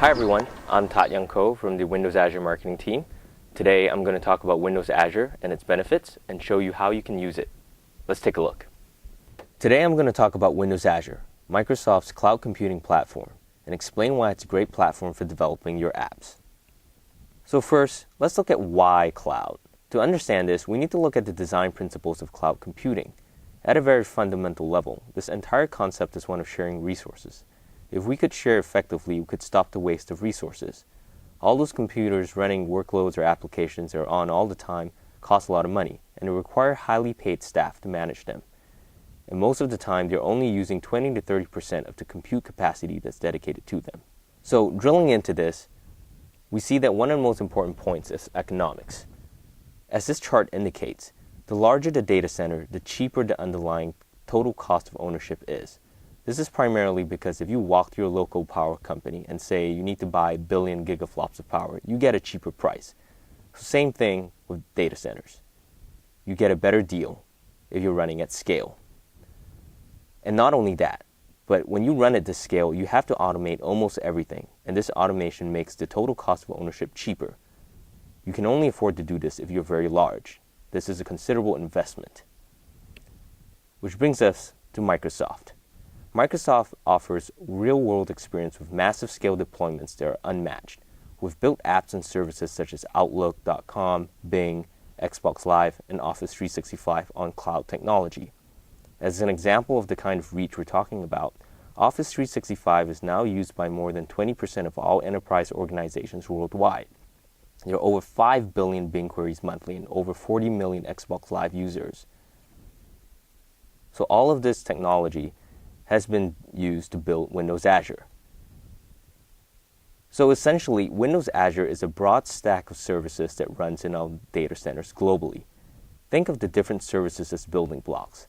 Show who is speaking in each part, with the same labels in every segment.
Speaker 1: Hi everyone, I'm Tat Young Ko from the Windows Azure marketing team. Today I'm going to talk about Windows Azure and its benefits and show you how you can use it. Let's take a look. Today I'm going to talk about Windows Azure, Microsoft's cloud computing platform, and explain why it's a great platform for developing your apps. So first, let's look at why cloud. To understand this, we need to look at the design principles of cloud computing. At a very fundamental level, this entire concept is one of sharing resources. If we could share effectively, we could stop the waste of resources. All those computers running workloads or applications that are on all the time cost a lot of money, and it requires highly paid staff to manage them. And most of the time, they're only using 20 to 30% of the compute capacity that's dedicated to them. So drilling into this, we see that one of the most important points is economics. As this chart indicates, the larger the data center, the cheaper the underlying total cost of ownership is. This is primarily because if you walk to your local power company and say you need to buy 1 billion gigaflops of power, you get a cheaper price. Same thing with data centers. You get a better deal if you're running at scale. And not only that, but when you run at this scale, you have to automate almost everything, and this automation makes the total cost of ownership cheaper. You can only afford to do this if you're very large. This is a considerable investment. Which brings us to Microsoft. Microsoft offers real-world experience with massive scale deployments that are unmatched, with built apps and services such as Outlook.com, Bing, Xbox Live, and Office 365 on cloud technology. As an example of the kind of reach we're talking about, Office 365 is now used by more than 20% of all enterprise organizations worldwide. There are over 5 billion Bing queries monthly and over 40 million Xbox Live users. So all of this technology has been used to build Windows Azure. So essentially, Windows Azure is a broad stack of services that runs in our data centers globally. Think of the different services as building blocks.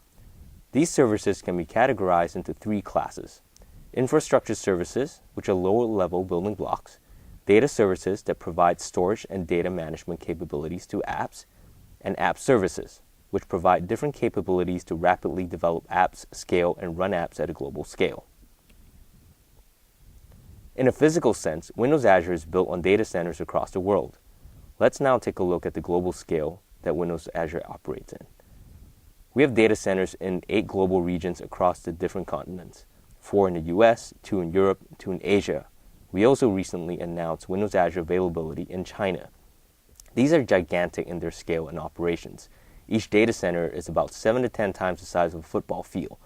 Speaker 1: These services can be categorized into 3 classes: infrastructure services, which are lower-level building blocks; data services that provide storage and data management capabilities to apps; and app services, which provide different capabilities to rapidly develop apps, scale, and run apps at a global scale. In a physical sense, Windows Azure is built on data centers across the world. Let's now take a look at the global scale that Windows Azure operates in. We have data centers in 8 global regions across the different continents, 4 in the US, 2 in Europe, 2 in Asia. We also recently announced Windows Azure availability in China. These are gigantic in their scale and operations. Each data center is about 7 to 10 times the size of a football field,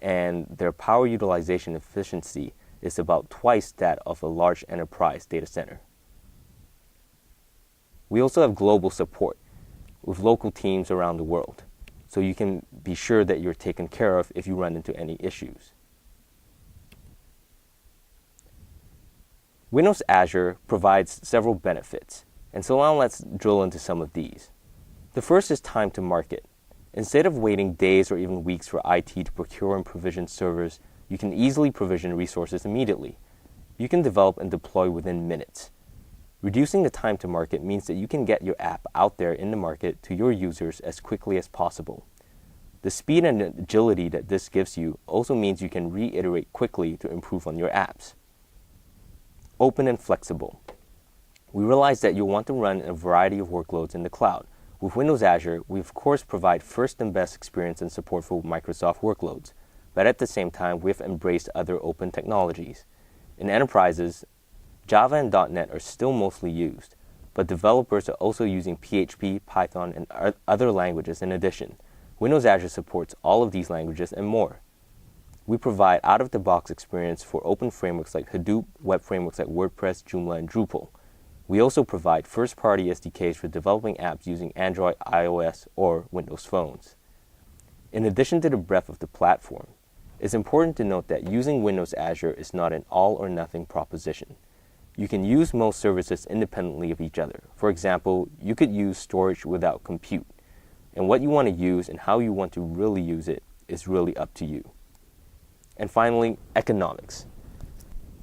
Speaker 1: and their power utilization efficiency is about twice that of a large enterprise data center. We also have global support with local teams around the world, so you can be sure that you're taken care of if you run into any issues. Windows Azure provides several benefits, and so now let's drill into some of these. The first is time to market. Instead of waiting days or even weeks for IT to procure and provision servers, you can easily provision resources immediately. You can develop and deploy within minutes. Reducing the time to market means that you can get your app out there in the market to your users as quickly as possible. The speed and agility that this gives you also means you can reiterate quickly to improve on your apps. Open and flexible. We realize that you'll want to run a variety of workloads in the cloud. With Windows Azure, we of course provide first and best experience and support for Microsoft workloads, but at the same time, we've embraced other open technologies. In enterprises, Java and .NET are still mostly used, but developers are also using PHP, Python, and other languages in addition. Windows Azure supports all of these languages and more. We provide out-of-the-box experience for open frameworks like Hadoop, web frameworks like WordPress, Joomla, and Drupal. We also provide first-party SDKs for developing apps using Android, iOS, or Windows phones. In addition to the breadth of the platform, it's important to note that using Windows Azure is not an all-or-nothing proposition. You can use most services independently of each other. For example, you could use storage without compute. And what you want to use and how you want to really use it is really up to you. And finally, economics.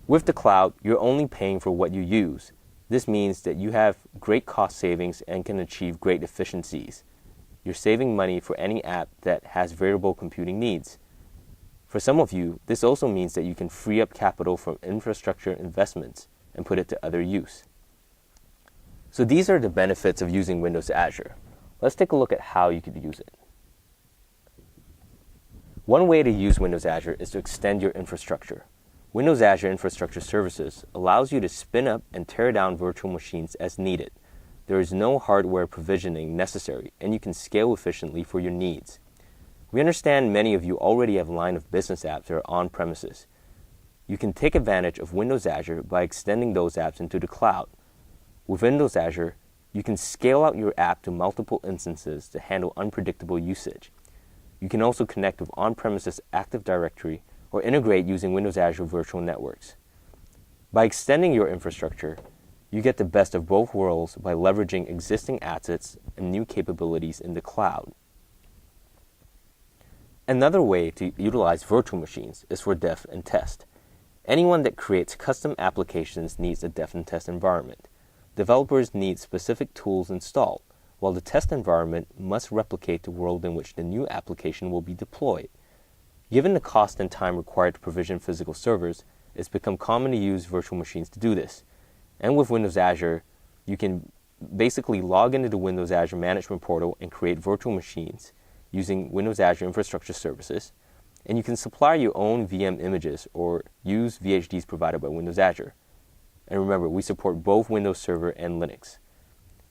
Speaker 1: With the cloud, you're only paying for what you use. This means that you have great cost savings and can achieve great efficiencies. You're saving money for any app that has variable computing needs. For some of you, this also means that you can free up capital from infrastructure investments and put it to other use. So these are the benefits of using Windows Azure. Let's take a look at how you could use it. One way to use Windows Azure is to extend your infrastructure. Windows Azure Infrastructure Services allows you to spin up and tear down virtual machines as needed. There is no hardware provisioning necessary, and you can scale efficiently for your needs. We understand many of you already have a line of business apps that are on-premises. You can take advantage of Windows Azure by extending those apps into the cloud. With Windows Azure, you can scale out your app to multiple instances to handle unpredictable usage. You can also connect with on-premises Active Directory or integrate using Windows Azure Virtual Networks. By extending your infrastructure, you get the best of both worlds by leveraging existing assets and new capabilities in the cloud. Another way to utilize virtual machines is for dev and test. Anyone that creates custom applications needs a dev and test environment. Developers need specific tools installed, while the test environment must replicate the world in which the new application will be deployed. Given the cost and time required to provision physical servers, it's become common to use virtual machines to do this. And with Windows Azure, you can basically log into the Windows Azure Management Portal and create virtual machines using Windows Azure Infrastructure Services, and you can supply your own VM images or use VHDs provided by Windows Azure. And remember, we support both Windows Server and Linux.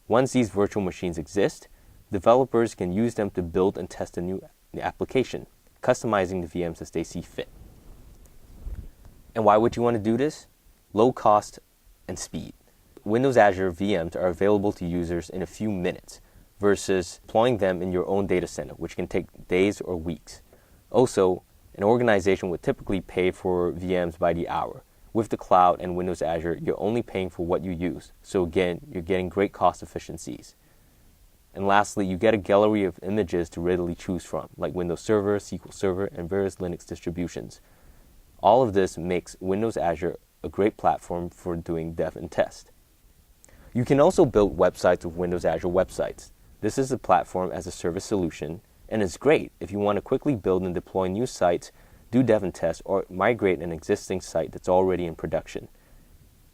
Speaker 1: Once these virtual machines exist, developers can use them to build and test a new application, customizing the VMs as they see fit. And why would you want to do this? Low cost and speed. Windows Azure VMs are available to users in a few minutes versus deploying them in your own data center, which can take days or weeks. Also, an organization would typically pay for VMs by the hour. With the cloud and Windows Azure, you're only paying for what you use. So again, you're getting great cost efficiencies. And lastly, you get a gallery of images to readily choose from, like Windows Server, SQL Server, and various Linux distributions. All of this makes Windows Azure a great platform for doing dev and test. You can also build websites with Windows Azure Websites. This is a platform as a service solution, and it's great if you want to quickly build and deploy new sites, do dev and test, or migrate an existing site that's already in production.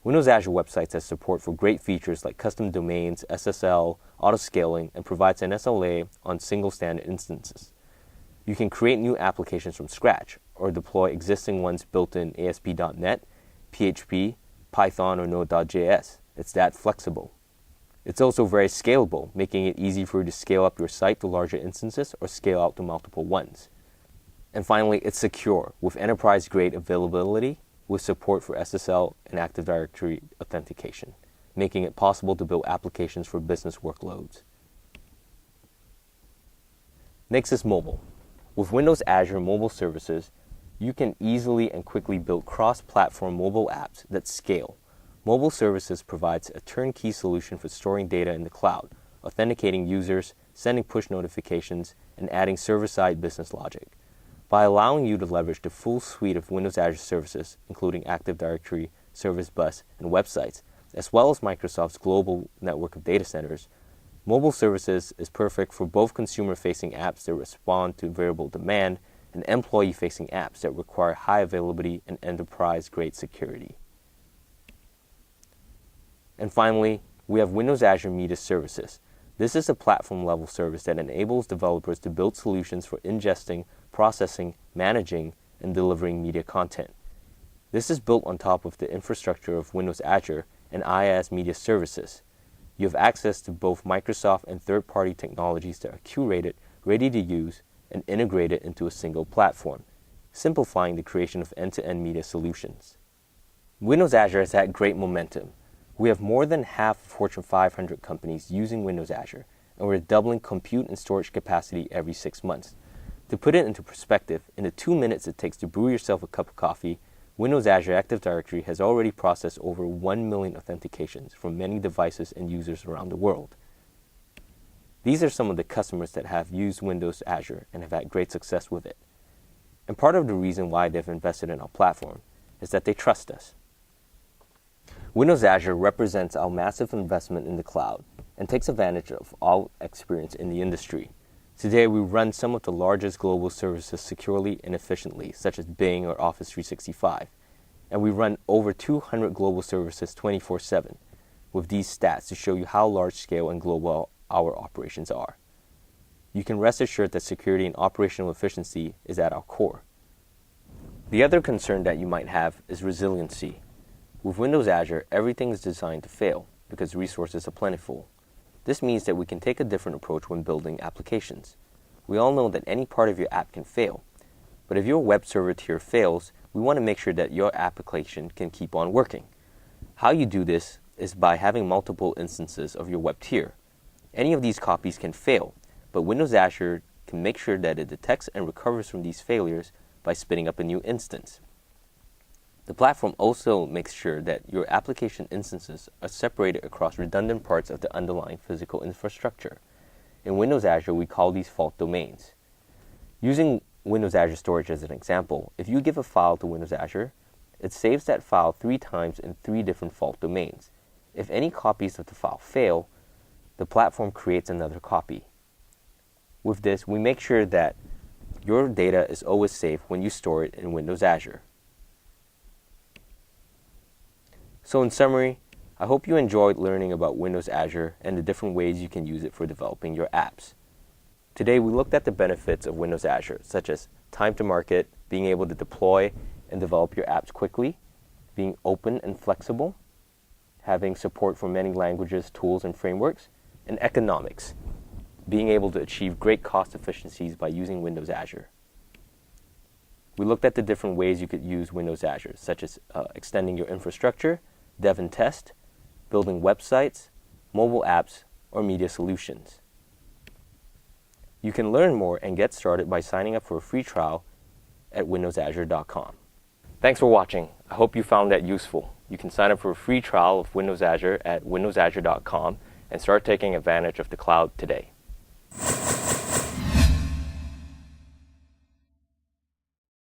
Speaker 1: Windows Azure Websites has support for great features like custom domains, SSL, auto-scaling, and provides an SLA on single standard instances. You can create new applications from scratch or deploy existing ones built in ASP.NET, PHP, Python, or Node.js. It's that flexible. It's also very scalable, making it easy for you to scale up your site to larger instances or scale out to multiple ones. And finally, it's secure with enterprise-grade availability with support for SSL and Active Directory authentication, making it possible to build applications for business workloads. Next is mobile. With Windows Azure Mobile Services, you can easily and quickly build cross-platform mobile apps that scale. Mobile Services provides a turnkey solution for storing data in the cloud, authenticating users, sending push notifications, and adding server-side business logic. By allowing you to leverage the full suite of Windows Azure services, including Active Directory, Service Bus, and websites, as well as Microsoft's global network of data centers, Mobile Services is perfect for both consumer-facing apps that respond to variable demand and employee-facing apps that require high availability and enterprise-grade security. And finally, we have Windows Azure Media Services. This is a platform-level service that enables developers to build solutions for ingesting, processing, managing, and delivering media content. This is built on top of the infrastructure of Windows Azure and IaaS Media Services. You have access to both Microsoft and third-party technologies that are curated, ready to use, and integrated into a single platform, simplifying the creation of end-to-end media solutions. Windows Azure has had great momentum. We have more than half of Fortune 500 companies using Windows Azure, and we're doubling compute and storage capacity every 6 months. To put it into perspective, in the 2 minutes it takes to brew yourself a cup of coffee, Windows Azure Active Directory has already processed over 1 million authentications from many devices and users around the world. These are some of the customers that have used Windows Azure and have had great success with it. And part of the reason why they've invested in our platform is that they trust us. Windows Azure represents our massive investment in the cloud and takes advantage of our experience in the industry. Today, we run some of the largest global services securely and efficiently, such as Bing or Office 365. and we run over 200 global services 24/7 with these stats to show you how large scale and global our operations are. You can rest assured that security and operational efficiency is at our core. The other concern that you might have is resiliency. With Windows Azure, everything is designed to fail because resources are plentiful. This means that we can take a different approach when building applications. We all know that any part of your app can fail, but if your web server tier fails, we want to make sure that your application can keep on working. How you do this is by having multiple instances of your web tier. Any of these copies can fail, but Windows Azure can make sure that it detects and recovers from these failures by spinning up a new instance. The platform also makes sure that your application instances are separated across redundant parts of the underlying physical infrastructure. In Windows Azure, we call these fault domains. Using Windows Azure Storage as an example, if you give a file to Windows Azure, it saves that file 3 times in 3 different fault domains. If any copies of the file fail, the platform creates another copy. With this, we make sure that your data is always safe when you store it in Windows Azure. So in summary, I hope you enjoyed learning about Windows Azure and the different ways you can use it for developing your apps. Today we looked at the benefits of Windows Azure, such as time to market, being able to deploy and develop your apps quickly, being open and flexible, having support for many languages, tools, and frameworks, and economics, being able to achieve great cost efficiencies by using Windows Azure. We looked at the different ways you could use Windows Azure, such as extending your infrastructure, dev and test, building websites, mobile apps, or media solutions. You can learn more and get started by signing up for a free trial at windowsazure.com. Thanks for watching. I hope you found that useful. You can sign up for a free trial of Windows Azure at windowsazure.com and start taking advantage of the cloud today.